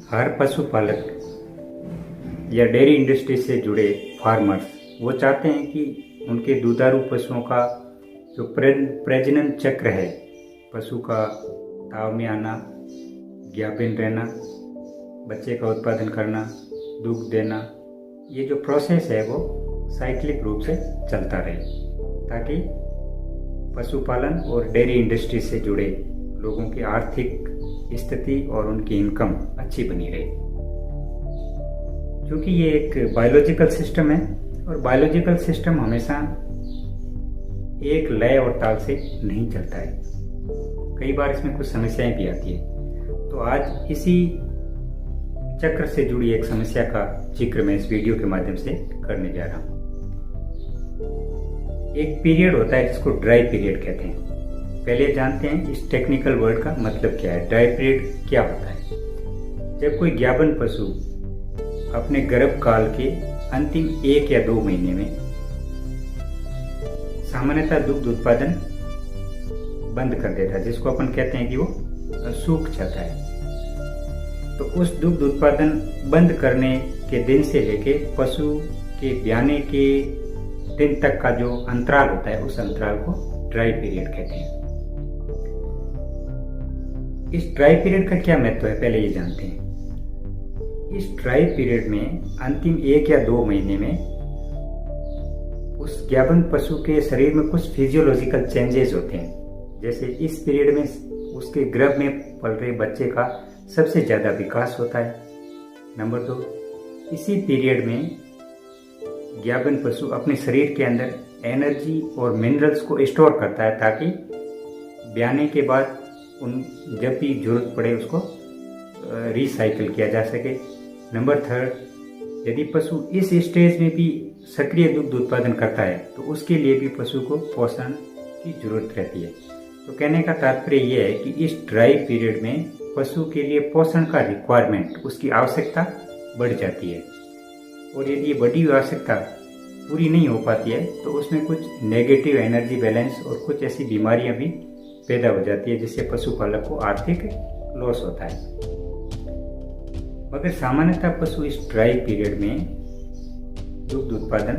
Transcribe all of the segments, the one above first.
हर पशुपालक या dairy industry से जुड़े फार्मर्स वो चाहते हैं कि उनके दुधारू पशुओं का जो प्रजनन चक्र है, पशु का ताव में आना, ज्ञापन रहना, बच्चे का उत्पादन करना, दूध देना, ये जो प्रोसेस है वो साइक्लिक रूप से चलता रहे, ताकि पशुपालन और डेयरी इंडस्ट्री से जुड़े लोगों की आर्थिक स्थिति और उनकी इनकम अच्छी बनी रहे। क्योंकि ये एक बायोलॉजिकल सिस्टम है और बायोलॉजिकल सिस्टम हमेशा एक लय और ताल से नहीं चलता है, कई बार इसमें कुछ समस्याएं भी आती है। तो आज इसी चक्र से जुड़ी एक समस्या का जिक्र मैं इस वीडियो के माध्यम से करने जा रहा हूँ। एक पीरियड होता है जिसको ड्राई पीरियड कहते हैं। पहले जानते हैं इस टेक्निकल वर्ड का मतलब क्या है। ड्राई पीरियड क्या होता है? जब कोई ज्ञापन पशु अपने गर्भ काल के अंतिम 1 या 2 महीने में सामान्यतः दुग्ध उत्पादन बंद कर देता है, जिसको अपन कहते हैं कि वो सूख जाता है। तो उस दुग्ध उत्पादन बंद करने के दिन से लेके पशु के ब्याने के दिन तक का जो अंतराल होता है, उस अंतराल को ड्राई पीरियड कहते हैं। इस ड्राई पीरियड का क्या महत्व है, पहले ये जानते हैं। इस ड्राई पीरियड में अंतिम 1 या 2 महीने में उस ज्ञापन पशु के शरीर में कुछ फिजियोलॉजिकल चेंजेस होते हैं। जैसे इस पीरियड में उसके गर्भ में पल रहे बच्चे का सबसे ज्यादा विकास होता है। नंबर 2, इसी पीरियड में ज्ञापन पशु अपने शरीर के अंदर एनर्जी और मिनरल्स को स्टोर करता है, ताकि ब्याने के बाद जब भी जरूरत पड़े उसको रिसाइकिल किया जा सके। नंबर 3, यदि पशु इस स्टेज में भी सक्रिय दुग्ध उत्पादन करता है तो उसके लिए भी पशु को पोषण की जरूरत रहती है। तो कहने का तात्पर्य यह है कि इस ड्राई पीरियड में पशु के लिए पोषण का रिक्वायरमेंट, उसकी आवश्यकता बढ़ जाती है। और यदि ये बढ़ी हुई आवश्यकता पूरी नहीं हो पाती है तो उसमें कुछ नेगेटिव एनर्जी बैलेंस और कुछ ऐसी बीमारियां भी पैदा हो जाती है, जिससे पशुपालक को आर्थिक लॉस होता है। मगर सामान्यतः पशु इस ड्राई पीरियड में दुग्ध उत्पादन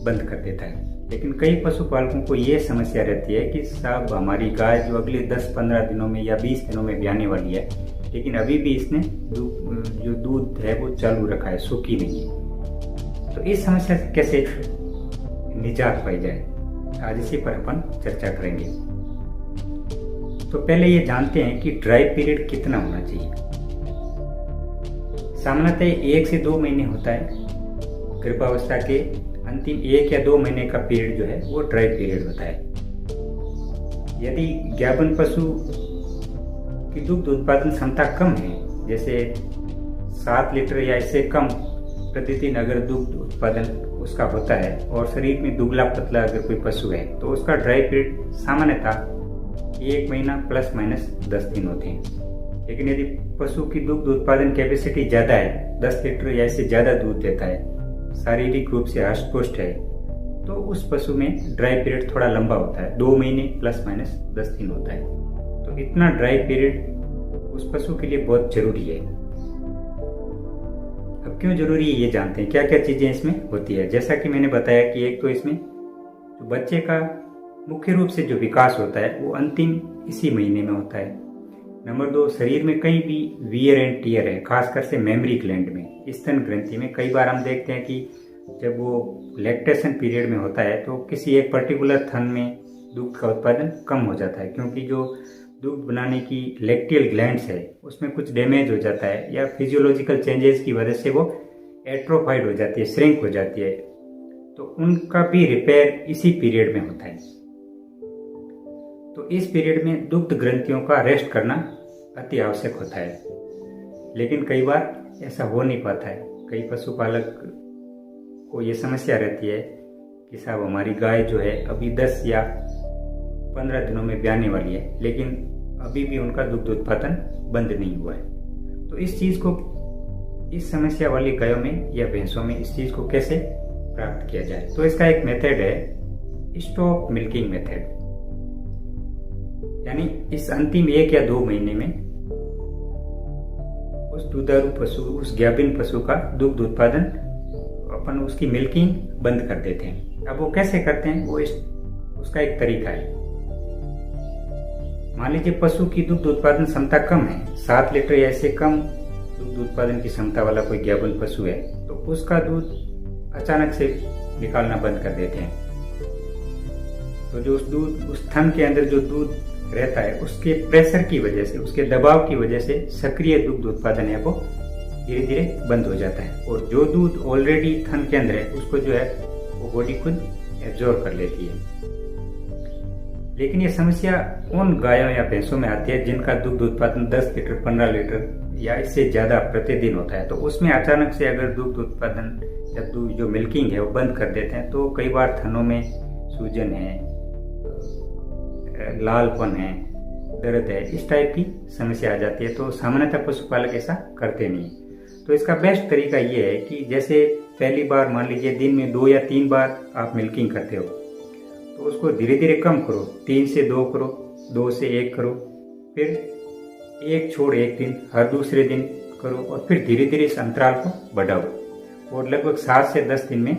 बंद कर देता है। लेकिन कई पशुपालकों को यह समस्या रहती है कि साहब हमारी गाय जो अगले 10-15 दिनों में या 20 दिनों में ब्याने वाली है, लेकिन अभी भी इसने जो दूध है वो चालू रखा है, सूखी नहीं है। तो इस समस्या से कैसे निजात पाई जाए, आज इसी पर अपन चर्चा करेंगे। तो पहले ये जानते हैं कि ड्राई पीरियड कितना होना चाहिए। सामान्यतः 1 से 2 महीने होता है। गर्भावस्था के अंतिम 1 या 2 महीने का पीरियड जो है वो ड्राई पीरियड होता है। यदि ज्ञापन पशु की दुग्ध उत्पादन क्षमता कम है, जैसे 7 लीटर या इससे कम प्रतिदिन अगर दुग्ध उत्पादन उसका होता है और शरीर में दुबला पतला अगर कोई पशु है, तो उसका ड्राई पीरियड सामान्यतः 1 महीना ±10 दिन होते हैं। लेकिन यदि पशु की दुग्ध उत्पादन कैपेसिटी ज्यादा है, 10 लीटर या इससे ज्यादा दूध देता है, शारीरिक रूप से हष्ट पुष्ट है, तो उस पशु में ड्राई पीरियड थोड़ा लंबा होता है, 2 महीने ±10 दिन होता है। तो इतना ड्राई पीरियड उस पशु के लिए बहुत जरूरी है। अब क्यों जरूरी है ये जानते हैं। क्या क्या चीजें इसमें होती है। जैसा कि मैंने बताया कि एक तो इसमें जो बच्चे का मुख्य रूप से जो विकास होता है वो अंतिम इसी महीने में होता है। नंबर 2, शरीर में कहीं भी वियर एंड टियर है, खासकर से मेमरी ग्लैंड में, स्तन ग्रंथि में। कई बार हम देखते हैं कि जब वो लैक्टेशन पीरियड में होता है तो किसी एक पर्टिकुलर थन में दूध का उत्पादन कम हो जाता है, क्योंकि जो दूध बनाने की लैक्टियल ग्लैंड्स है उसमें कुछ डैमेज हो जाता है, या फिजियोलॉजिकल चेंजेस की वजह से वो एट्रोफाइड हो जाती है, श्रिंक हो जाती है। तो उनका भी रिपेयर इसी पीरियड में होता है। तो इस पीरियड में दुग्ध ग्रंथियों का रेस्ट करना अति आवश्यक होता है। लेकिन कई बार ऐसा हो नहीं पाता है। कई पशुपालक को ये समस्या रहती है कि साहब हमारी गाय जो है अभी 10 या 15 दिनों में ब्याने वाली है, लेकिन अभी भी उनका दुग्ध उत्पादन बंद नहीं हुआ है। तो इस चीज को, इस समस्या वाली गायों में या भैंसों में इस चीज को कैसे प्राप्त किया जाए। तो इसका एक मेथड है स्टॉप मिल्किंग मेथड। यानी इस अंतिम 1 या 2 महीने में उस दुधारू पशु, उस गाभिन पशु का दुग्ध उत्पादन, अपन उसकी मिल्किंग बंद कर देते हैं। अब वो कैसे करते हैं, वो उसका एक तरीका है। मान लीजिए पशु की दुग्ध उत्पादन क्षमता कम है, 7 लीटर या इससे कम दुग्ध उत्पादन की क्षमता वाला कोई गाभिन पशु है, तो उसका दूध अचानक से निकालना बंद कर देते हैं। तो जो उस थन के अंदर जो दूध रहता है, उसके प्रेशर की वजह से, उसके दबाव की वजह से सक्रिय दुग्ध उत्पादन है वो धीरे धीरे बंद हो जाता है, और जो दूध ऑलरेडी थन के अंदर है उसको जो है वो बॉडी खुद एब्जॉर्ब कर लेती है। लेकिन ये समस्या उन गायों या भैंसों में आती है जिनका दुग्ध उत्पादन 10 लीटर 15 लीटर या इससे ज्यादा प्रतिदिन होता है। तो उसमें अचानक से अगर दुग्ध उत्पादन या दूध जो मिल्किंग है वो बंद कर देते हैं, तो कई बार थनों में सूजन है, लालपन है, दर्द है, इस टाइप की समस्या आ जाती है। तो सामान्यतः पशुपालक ऐसा करते नहीं। तो इसका बेस्ट तरीका ये है कि जैसे पहली बार मान लीजिए दिन में 2 या 3 बार आप मिल्किंग करते हो, तो उसको धीरे धीरे कम करो, 3 से 2 करो, 2 से 1 करो, फिर 1 छोड़ 1 दिन, हर दूसरे दिन करो, और फिर धीरे धीरे इस अंतराल को बढ़ाओ, और लगभग 7 से 10 दिन में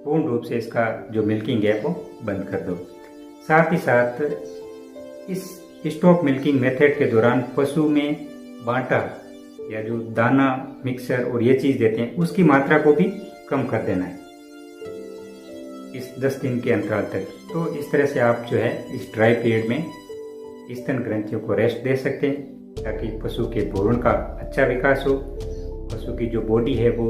पूर्ण रूप से इसका जो मिल्किंग है वो बंद कर दो। साथ ही साथ इस स्टॉप मिल्किंग मेथड के दौरान पशु में बांटा या जो दाना मिक्सर और ये चीज देते हैं उसकी मात्रा को भी कम कर देना है इस 10 दिन के अंतराल तक। तो इस तरह से आप जो है इस ड्राई पीरियड में स्तन ग्रंथियों को रेस्ट दे सकते हैं, ताकि पशु के भ्रूण का अच्छा विकास हो, पशु की जो बॉडी है वो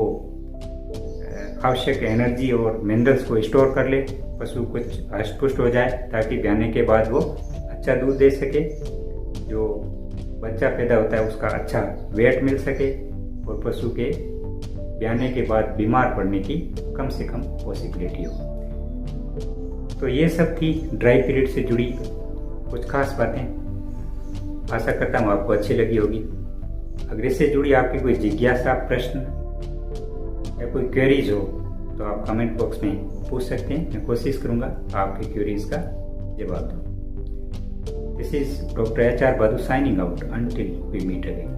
आवश्यक एनर्जी और मिनरल्स को स्टोर कर ले, पशु कुछ हष्ट-पुष्ट हो जाए, ताकि ब्याने के बाद वो अच्छा दूध दे सके, जो बच्चा पैदा होता है उसका अच्छा वेट मिल सके, और पशु के ब्याने के बाद बीमार पड़ने की कम से कम पॉसिबिलिटी हो। तो ये सब थी ड्राई पीरियड से जुड़ी कुछ खास बातें। आशा करता हूँ आपको अच्छी लगी होगी। अगर इससे जुड़ी आपकी कोई जिज्ञासा, प्रश्न या कोई क्वेरीज हो तो आप कमेंट बॉक्स में पूछ सकते हैं। मैं कोशिश करूंगा आपकी क्वेरीज का जवाब दूं। This is doctor HR Bhadu signing out until we meet again.